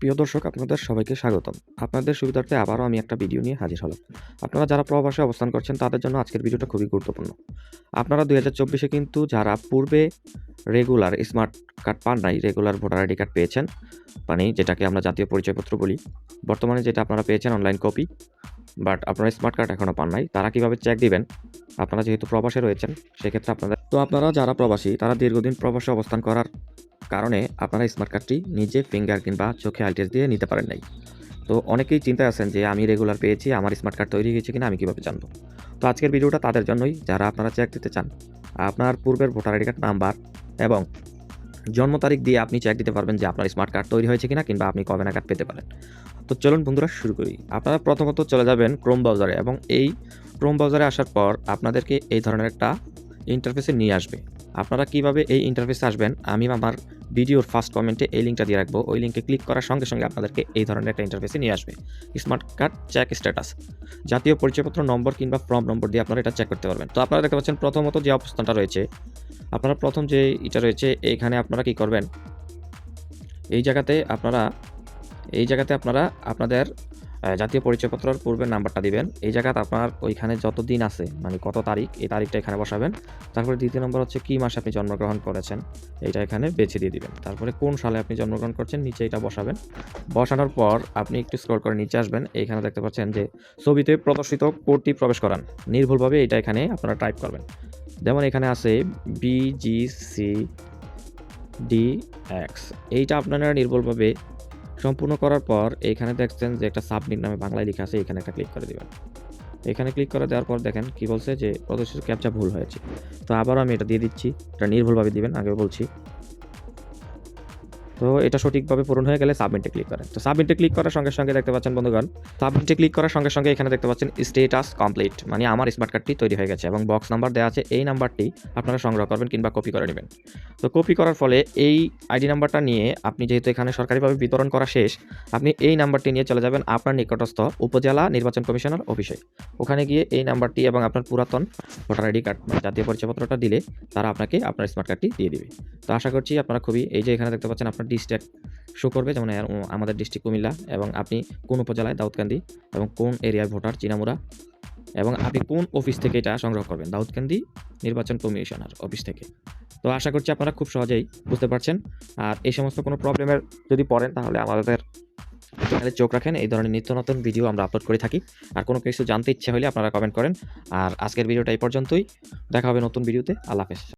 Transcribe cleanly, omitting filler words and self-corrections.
প্রিয় দর্শক, আপনাদের সবাইকে স্বাগতম। আপনাদের সুবিধার্থে আবারও আমি একটা ভিডিও নিয়ে হাজির হলাম। আপনারা যারা প্রবাসে অবস্থান করছেন তাদের জন্য আজকের ভিডিওটা খুবই গুরুত্বপূর্ণ। আপনারা 2024-এ কিন্তু যারা পূর্বে রেগুলার স্মার্ট কার্ড পান নাই, রেগুলার ভোটার আইডি কার্ড পেয়েছেন, মানে যেটাকে আমরা জাতীয় পরিচয়পত্র বলি, বর্তমানে যেটা আপনারা পেয়েছেন অনলাইন কপি, বাট আপনারা স্মার্ট কার্ড এখনও পান নাই, তারা কীভাবে চেক দিবেন? আপনারা যেহেতু প্রবাসে রয়েছেন, সেক্ষেত্রে আপনারা যারা প্রবাসী তারা দীর্ঘদিন প্রবাসে অবস্থান করার কারণে আপনারা স্মার্ট কার্ডটি নিজে ফিঙ্গার কিংবা চোখে আইটেস দিয়ে নিতে পারেন নাই। তো অনেকেই চিন্তায় আছেন যে আমি রেগুলার পেয়েছি, আমার স্মার্ট কার্ড তৈরি হয়েছে কিনা আমি কীভাবে জানবো? তো আজকের ভিডিওটা তাদের জন্যই যারা আপনারা চেক দিতে চান। আপনার পূর্বের ভোটার আইডি কার্ড নাম্বার এবং জন্ম তারিখ দিয়ে আপনি চেক দিতে পারবেন যে আপনার স্মার্ট কার্ড তৈরি হয়েছে কিনা কিংবা আপনি কবে নাগাদ পেতে পারেন। তো চলুন বন্ধুরা শুরু করি। আপনারা প্রথমত চলে যাবেন ক্রোম ব্রাউজারে এবং এই ক্রোম ব্রাউজারে আসার পর আপনাদেরকে এই ধরনের একটা ইন্টারফেসে নিয়ে আসবে। আপনারা কিভাবে এই ইন্টারফেসে আসবেন আমি আমার ভিডিওর ফার্স্ট কমেন্টে এই লিঙ্কটা দিয়ে রাখবো। ওই লিঙ্কে ক্লিক করার সঙ্গে সঙ্গে আপনাদেরকে এই ধরনের একটা ইন্টারফেসে নিয়ে আসবে। স্মার্ট কার্ড চেক স্ট্যাটাস, জাতীয় পরিচয়পত্র নম্বর কিংবা ফর্ম নম্বর দিয়ে আপনারা এটা চেক করতে পারবেন। তো আপনারা দেখতে পাচ্ছেন প্রথমত যে অবস্থানটা রয়েছে, আপনারা প্রথম যে এটা রয়েছে এইখানে আপনারা কি করবেন, এই জায়গাতে আপনারা আপনাদের জাতীয় পরিচয়পত্রের পূর্বের নাম্বারটা দিবেন। এই জায়গাতে আপনার ওইখানে যত দিন আছে, মানে কত তারিখ, এই তারিখটা এখানে বসাবেন। তারপরে দ্বিতীয় নম্বর হচ্ছে কী মাসে আপনি জন্মগ্রহণ করেছেন, এইটা এখানে বেছে দিয়ে দিবেন। তারপরে কোন সালে আপনি জন্মগ্রহণ করছেন, নিচে এটা বসাবেন। বসানোর পর আপনি একটু স্ক্রল করে নিচে আসবেন। এইখানে দেখতে পাচ্ছেন যে ছবিতে প্রদর্শিত কোডটি প্রবেশ করান। নির্ভুলভাবে এটা এখানে আপনারা টাইপ করবেন। যেমন এখানে আছে BGCDX, এইটা আপনারা নির্ভুলভাবে সম্পূর্ণ করার পর এইখানে দেখছেন যে একটা সাবমিট নামে বাংলায় লেখা আছে, এখানে একটা ক্লিক করে দিবেন। এখানে ক্লিক করে দেওয়ার পর দেখেন কি বলছে যে প্রদর্শিত ক্যাপচা ভুল হয়েছে। তো আবারও আমি এটা দিয়ে দিচ্ছি, এটা নির্ভুলভাবে দিবেন, আগে বলছি। তো এটা সঠিকভাবে পূরণ হয়ে গেলে সাবমিটে ক্লিক করেন। তো সাবমিটে ক্লিক করার সঙ্গে সঙ্গে দেখতে পাচ্ছেন বন্ধুগণ, সাবমিটে ক্লিক করার সঙ্গে সঙ্গে এখানে দেখতে পাচ্ছেন স্ট্যাটাস কমপ্লিট, মানে আমার স্মার্ট কার্ডটি তৈরি হয়ে গেছে এবং বক্স নাম্বার দেওয়া আছে। এই নাম্বারটি আপনারা সংগ্রহ করবেন কিংবা কপি করে নেবেন। তো কপি করার ফলে এই আইডি নাম্বারটা নিয়ে আপনি যেহেতু এখানে সরকারিভাবে বিতরণ করা শেষ, আপনি এই নাম্বারটি নিয়ে চলে যাবেন আপনার নিকটস্থ উপজেলা নির্বাচন কমিশনার অফিসে। ওখানে গিয়ে এই নাম্বারটি এবং আপনার পুরাতন ভোটার আইডি কার্ড মানে জাতীয় পরিচয়পত্রটা দিলে তারা আপনাকে আপনার স্মার্ট কার্ডটি দিয়ে দিবে। তো আশা করছি আপনারা খুবই, এই যে এখানে দেখতে পাচ্ছেন আপনার ডিস্ট্রিক্ট শো করবে, যেমন আমাদের ডিস্ট্রিক্ট কুমিল্লা, এবং আপনি কোন উপজেলায় দাউদকান্দি, এবং কোন এরিয়ার ভোটার চিনামুরা, এবং আপনি কোন অফিস থেকে এটা সংগ্রহ করবেন, দাউদকান্দি নির্বাচন কমিশনার অফিস থেকে। তো আশা করছি আপনারা খুব সহজেই বুঝতে পারছেন। আর এই সমস্ত কোনো প্রবলেমের যদি পড়েন তাহলে আমাদের চ্যানেলে চোখ রাখেন, এই ধরনের নিত্য নতুন ভিডিও আমরা আপলোড করে থাকি। আর কোনো কিছু জানতে ইচ্ছে হলে আপনারা কমেন্ট করেন। আর আজকের ভিডিওটা এই পর্যন্তই, দেখা হবে নতুন ভিডিওতে। আল্লাহ হাফেজ।